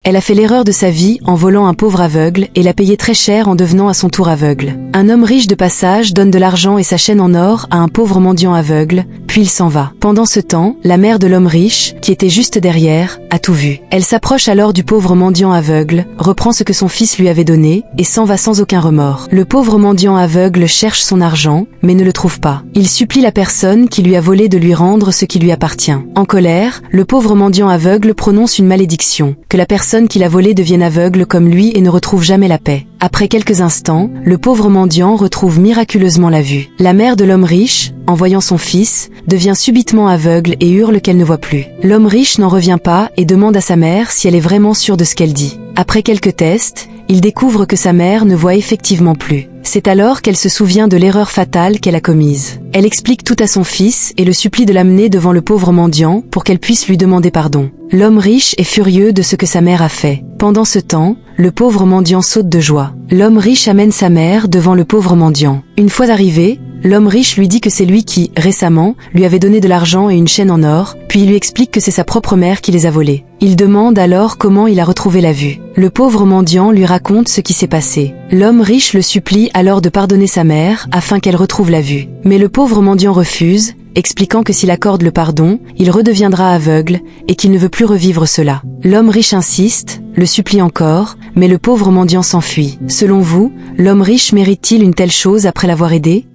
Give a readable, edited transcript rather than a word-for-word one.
Elle a fait l'erreur de sa vie en volant un pauvre aveugle et l'a payé très cher en devenant à son tour aveugle. Un homme riche de passage donne de l'argent et sa chaîne en or à un pauvre mendiant aveugle, puis il s'en va. Pendant ce temps, la mère de l'homme riche, qui était juste derrière, a tout vu. Elle s'approche alors du pauvre mendiant aveugle, reprend ce que son fils lui avait donné et s'en va sans aucun remords. Le pauvre mendiant aveugle cherche son argent, mais ne le trouve pas. Il supplie la personne qui lui a volé de lui rendre ce qui lui appartient. En colère, le pauvre mendiant aveugle prononce une malédiction, que la personne qui l'a volé devienne aveugle comme lui et ne retrouve jamais la paix. Après quelques instants, le pauvre mendiant retrouve miraculeusement la vue. La mère de l'homme riche, en voyant son fils, devient subitement aveugle et hurle qu'elle ne voit plus. L'homme riche n'en revient pas et demande à sa mère si elle est vraiment sûre de ce qu'elle dit. Après quelques tests, il découvre que sa mère ne voit effectivement plus. C'est alors qu'elle se souvient de l'erreur fatale qu'elle a commise. Elle explique tout à son fils et le supplie de l'amener devant le pauvre mendiant pour qu'elle puisse lui demander pardon. L'homme riche est furieux de ce que sa mère a fait. Pendant ce temps, le pauvre mendiant saute de joie. L'homme riche amène sa mère devant le pauvre mendiant. Une fois arrivé, l'homme riche lui dit que c'est lui qui, récemment, lui avait donné de l'argent et une chaîne en or, puis il lui explique que c'est sa propre mère qui les a volés. Il demande alors comment il a retrouvé la vue. Le pauvre mendiant lui raconte ce qui s'est passé. L'homme riche le supplie alors de pardonner sa mère afin qu'elle retrouve la vue. Mais le pauvre mendiant refuse, expliquant que s'il accorde le pardon, il redeviendra aveugle et qu'il ne veut plus revivre cela. L'homme riche insiste, le supplie encore, mais le pauvre mendiant s'enfuit. Selon vous, l'homme riche mérite-t-il une telle chose après l'avoir aidé ?